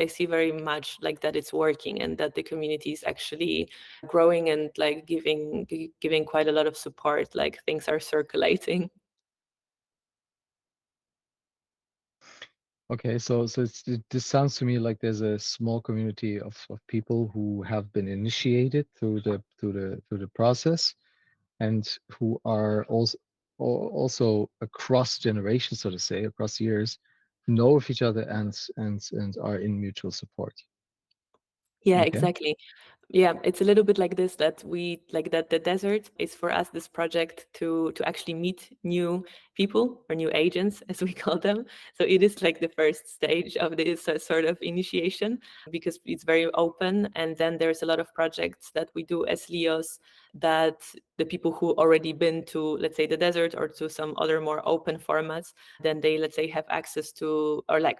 see very much like that it's working, and that the community is actually growing and like giving quite a lot of support, like things are circulating. Okay, so this sounds to me like there's a small community of people who have been initiated through the process, and who are also across generations, so to say, across years, know of each other and are in mutual support. Yeah, Okay. exactly. Yeah, it's a little bit like this, that we like that the desert is for us this project to actually meet new people, or new agents as we call them. So it is like the first stage of this sort of initiation, because it's very open. And then there's a lot of projects that we do as Leos, that the people who already been to, let's say, the desert or to some other more open formats, then they, let's say, have access to, or like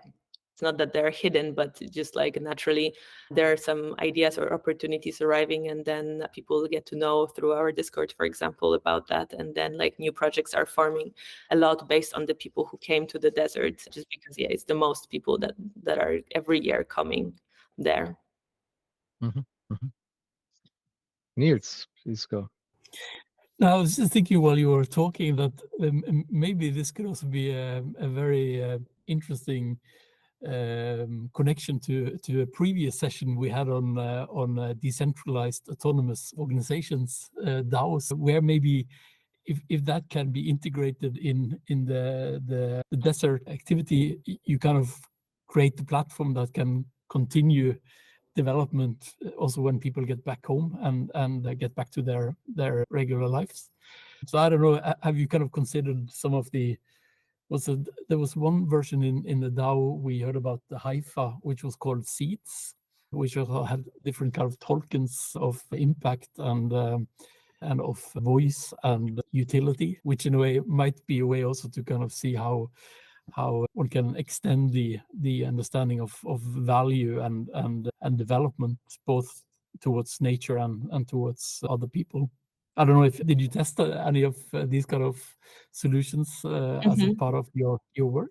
It's not that they're hidden, but just like naturally there are some ideas or opportunities arriving, and then people get to know through our Discord, for example, about that. And then like new projects are forming a lot based on the people who came to the desert, just because it's the most people that are every year coming there. Niels, please go. Now, I was just thinking while you were talking that maybe this could also be a very interesting connection to a previous session we had on decentralized autonomous organizations, DAOs, where maybe if that can be integrated in the desert activity, you kind of create the platform that can continue development also when people get back home and get back to their regular lives. So I don't know, have you kind of considered some of the there was one version in the DAO we heard about, the Haifa, which was called Seeds, which also had different kind of tokens of impact and of voice and utility, which in a way might be a way also to kind of see how one can extend the understanding of value and development, both towards nature and towards other people. I don't know did you test any of these kind of solutions as a part of your work?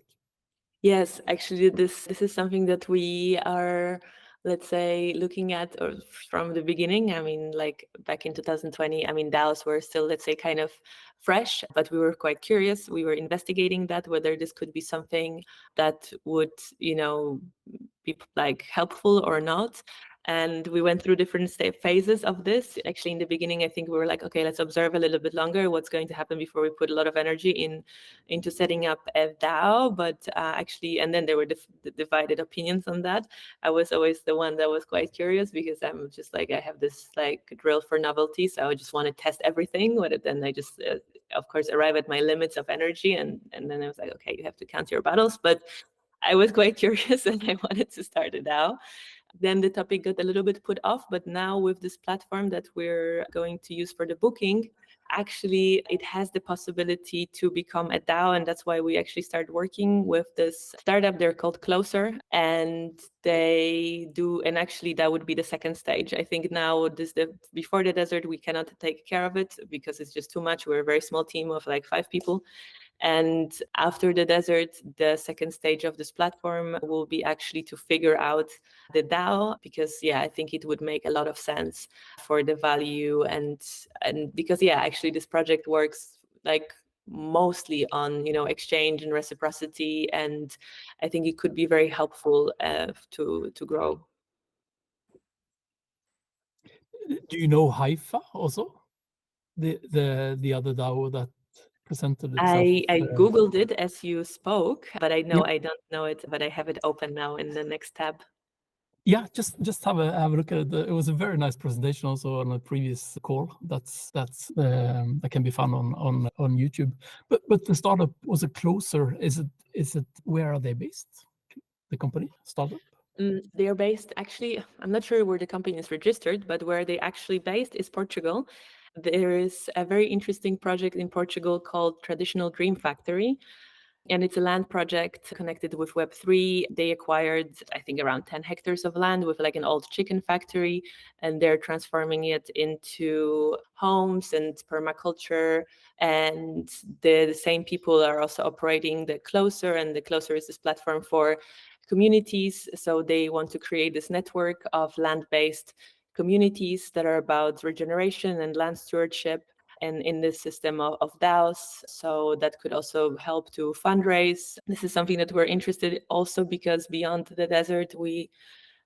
Yes, actually, this is something that we are, let's say, looking at from the beginning. I mean, like back in 2020, I mean, DAOs were still, let's say, kind of fresh, but we were quite curious. We were investigating that, whether this could be something that would, be like helpful or not. And we went through different phases of this. Actually, in the beginning, I think we were like, okay, let's observe a little bit longer what's going to happen before we put a lot of energy into setting up a DAO. But actually, and then there were divided opinions on that. I was always the one that was quite curious, because I'm just like, I have this like drill for novelty. So I just want to test everything. But then I just, of course, arrive at my limits of energy. And then I was like, okay, you have to count your battles. But I was quite curious and I wanted to start a DAO. Then the topic got a little bit put off, but now with this platform that we're going to use for the booking, actually it has the possibility to become a DAO, and that's why we actually started working with this startup. They're called Closer, and and actually that would be the second stage. I think now before the desert we cannot take care of it because it's just too much. We're a very small team of like 5 people. And after the desert, the second stage of this platform will be actually to figure out the DAO, because I think it would make a lot of sense for the value and because actually this project works like mostly on exchange and reciprocity, and I think it could be very helpful to grow. Do you know Haifa also, the other DAO that presented itself? I googled it as you spoke, but I don't know it, but I have it open now in the next tab. Yeah, just have a look at it. It was a very nice presentation also on a previous call. That can be found on YouTube. But the startup was a Closer. Is it where are they based? The company startup? They are based, actually, I'm not sure where the company is registered, but where they actually based is Portugal. There is a very interesting project in Portugal called Traditional Dream Factory, and it's a land project connected with Web3. They acquired, I think, around 10 hectares of land with like an old chicken factory, and they're transforming it into homes and permaculture. And the same people are also operating the Closer, and the Closer is this platform for communities. So they want to create this network of land-based communities that are about regeneration and land stewardship, and in this system of DAOs. So that could also help to fundraise. This is something that we're interested in also because beyond the desert, we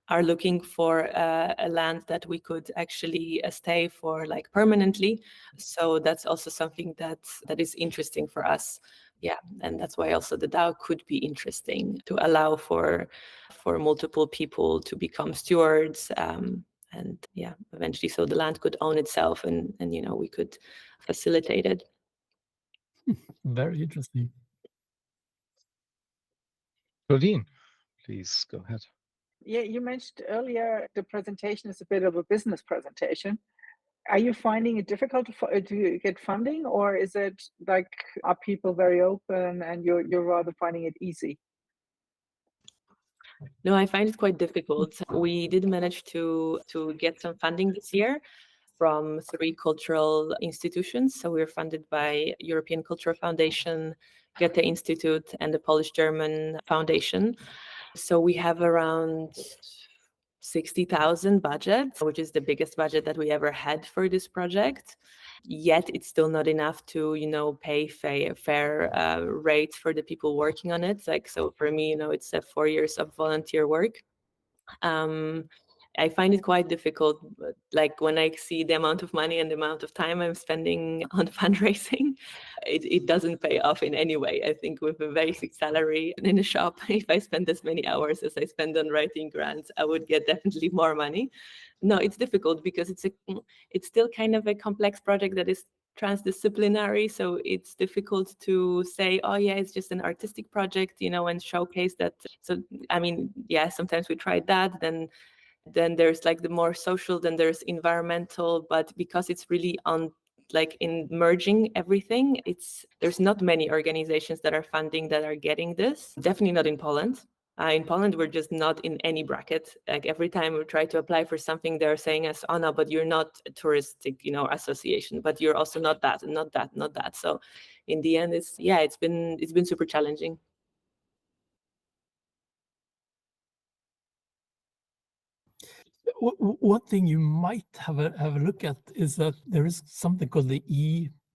are looking for a land that we could actually stay for like permanently. So that's also something that is interesting for us. Yeah, and that's why also the DAO could be interesting, to allow for multiple people to become stewards, and eventually so the land could own itself, and we could facilitate it. Very interesting. Claudine, please go ahead. Yeah, you mentioned earlier the presentation is a bit of a business presentation. Are you finding it difficult to get funding, or is it like, are people very open and you're rather finding it easy? No, I find it quite difficult. We did manage to get some funding this year from 3 cultural institutions. So we're funded by European Cultural Foundation, Goethe Institute, and the Polish-German Foundation. So we have around 60,000 budget, which is the biggest budget that we ever had for this project. Yet it's still not enough to, pay fair rates for the people working on it. Like, so for me, it's 4 years of volunteer work. I find it quite difficult, like when I see the amount of money and the amount of time I'm spending on fundraising, it doesn't pay off in any way. I think with a basic salary in a shop, if I spend as many hours as I spend on writing grants, I would get definitely more money. No, it's difficult because it's still kind of a complex project that is transdisciplinary, so it's difficult to say, oh yeah, it's just an artistic project, and showcase that. So I mean, yeah, sometimes we tried that, then there's like the more social, then there's environmental, but because it's really on like in merging everything, there's not many organizations that are funding that are getting this, definitely not in Poland. In Poland, we're just not in any bracket. Like every time we try to apply for something, they're saying us, oh no, but you're not a touristic, association, but you're also not that, and not that, not that. So in the end, it's been super challenging. One thing you might have a look at is that there is something called the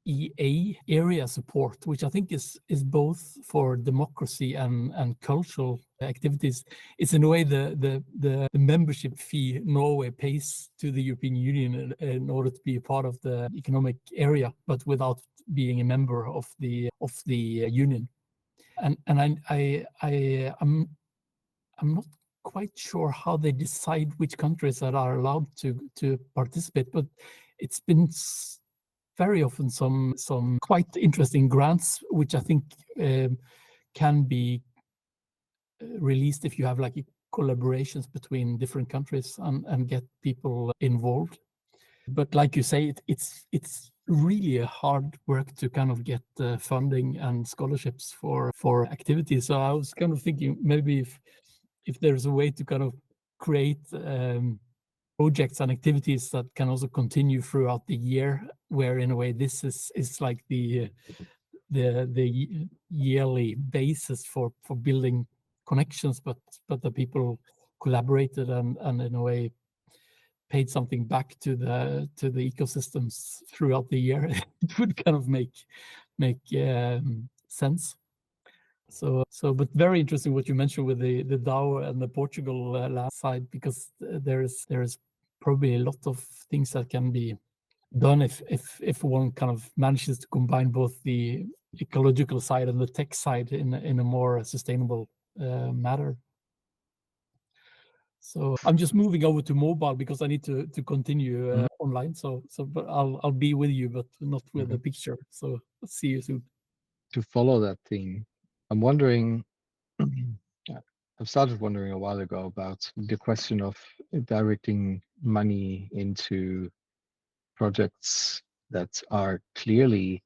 EEA area support, which I think is both for democracy and cultural activities. It's in a way the membership fee Norway pays to the European Union in order to be a part of the economic area, but without being a member of the union. And I'm not quite sure how they decide which countries that are allowed to participate, but it's been very often some quite interesting grants, which I think can be released if you have like collaborations between different countries and get people involved. But like you say, it's really a hard work to kind of get funding and scholarships for activities. So I was kind of thinking maybe if there's a way to kind of create projects and activities that can also continue throughout the year, where in a way this is like the yearly basis for building connections, but the people collaborated and in a way paid something back to the ecosystems throughout the year. It would kind of make sense. So, but very interesting what you mentioned with the DAO and the Portugal last side, because there is probably a lot of things that can be done if one kind of manages to combine both the ecological side and the tech side in a more sustainable manner. So I'm just moving over to mobile because I need to continue online. So but I'll be with you, but not with the picture. So see you soon. To follow that theme, I'm wondering, I've started wondering a while ago about the question of directing money into projects that are clearly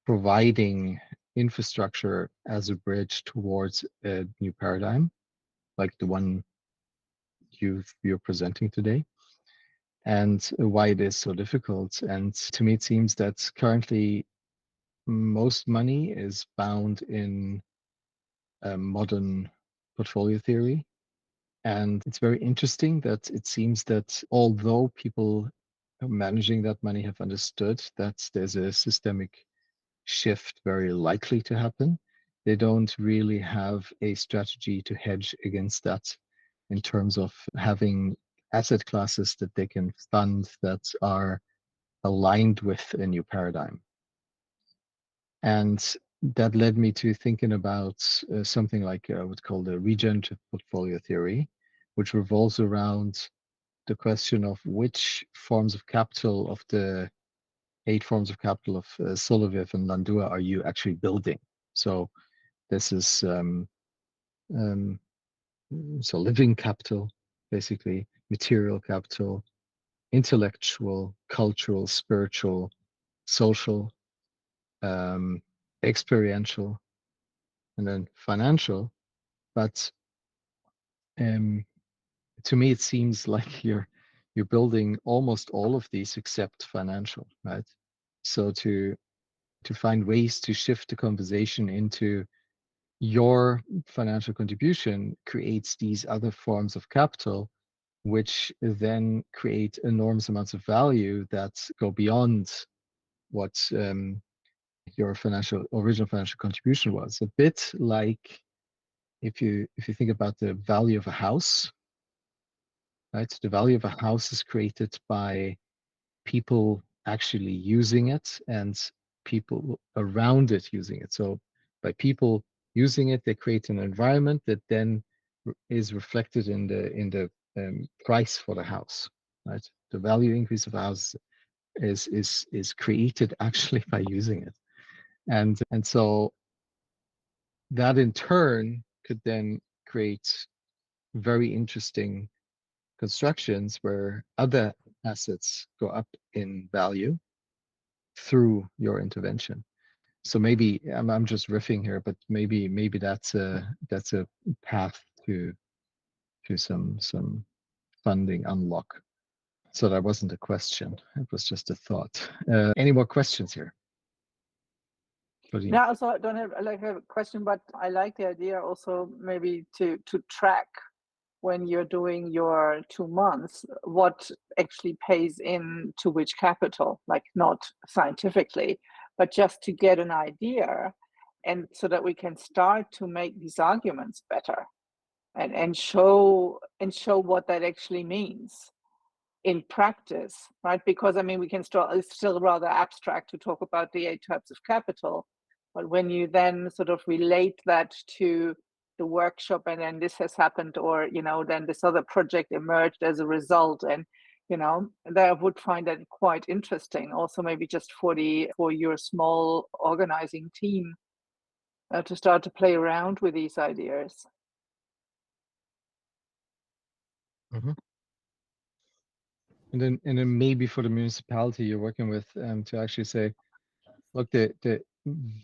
providing infrastructure as a bridge towards a new paradigm, like the one you're presenting today, and why it is so difficult. And to me, it seems that currently most money is bound in modern portfolio theory. And it's very interesting that it seems that although people managing that money have understood that there's a systemic shift very likely to happen, they don't really have a strategy to hedge against that in terms of having asset classes that they can fund that are aligned with a new paradigm. And that led me to thinking about something like what's called a regenerative portfolio theory, which revolves around the question of which forms of capital of the 8 forms of capital of Soloviev and Landua are you actually building. So this is so living capital, basically material capital, intellectual, cultural, spiritual, social, experiential, and then financial. But to me, it seems like you're building almost all of these except financial, right? So to find ways to shift the conversation into your financial contribution creates these other forms of capital, which then create enormous amounts of value that go beyond what your original financial contribution was. A bit like if you think about the value of a house, right? The value of a house is created by people actually using it and people around it using it. So by people using it, they create an environment that then is reflected in the price for the house, right? The value increase of a house is created actually by using it, and so that in turn could then create very interesting constructions where other assets go up in value through your intervention. So maybe I'm just riffing here, but maybe that's a path to some funding unlock. So that wasn't a question; it was just a thought. Any more questions here? Yeah, also I don't have like a question, but I like the idea also maybe to track when you're doing your 2 months what actually pays in to which capital, like not scientifically, but just to get an idea, and so that we can start to make these arguments better and show what that actually means in practice, right? Because I mean, we can still, it's still rather abstract to talk about the 8 types of capital, but when you then sort of relate that to the workshop, and then this has happened, or then this other project emerged as a result, and that I would find that quite interesting. Also, maybe just for your small organizing team to start to play around with these ideas. Mm-hmm. And then maybe for the municipality you're working with to actually say, look, the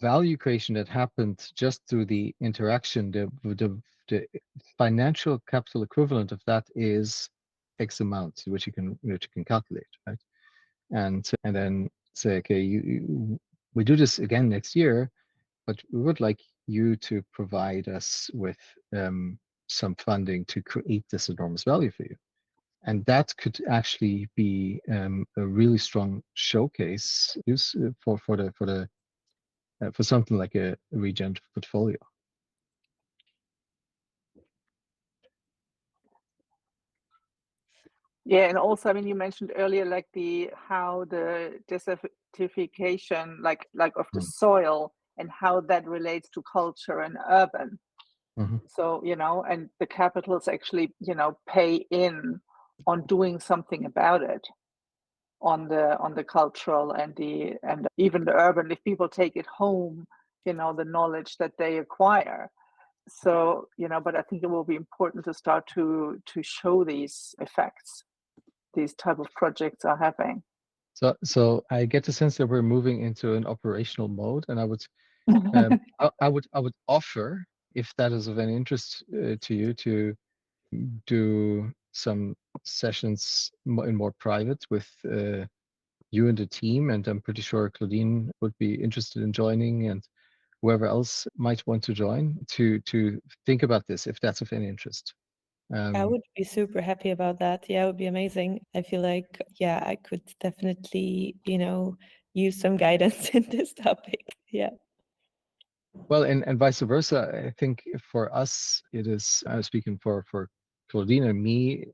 value creation that happened just through the interaction, the financial capital equivalent of that is X amount, which you can calculate, right? And then say, okay, we do this again next year, but we would like you to provide us with some funding to create this enormous value for you. And that could actually be a really strong showcase for something like a regenerative portfolio. Yeah, and also, I mean, you mentioned earlier, like how the desertification, like of the soil, and how that relates to culture and urban. Mm-hmm. So and the capitals actually pay in on doing something about it, on the cultural and even the urban. If people take it home, the knowledge that they acquire. So but I think it will be important to start to show these effects these type of projects are having. So I get the sense that we're moving into an operational mode, and I would I would offer, if that is of any interest to you, to do some sessions in more private with you and the team, and I'm pretty sure Claudine would be interested in joining, and whoever else might want to join to think about this, if that's of any interest. I would be super happy about that. Yeah, it would be amazing. I feel like, yeah, I could definitely, use some guidance in this topic. Yeah. Well, and vice versa. I think for us, it is, I'm speaking for Claudine and me,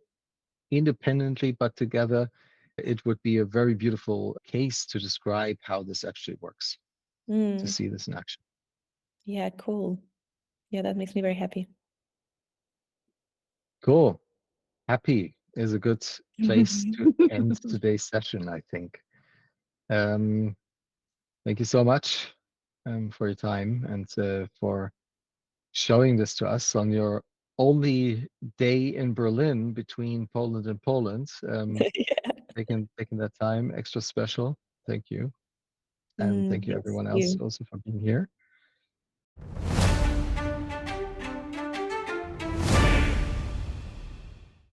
independently but together, it would be a very beautiful case to describe how this actually works, to see this in action. Yeah, cool. Yeah, that makes me very happy. Cool. Happy is a good place to end today's session, I think. Thank you so much for your time and for showing this to us on your only day in Berlin between Poland and Poland. Yeah. Taking that time, extra special. Thank you. And thank you everyone else also for being here.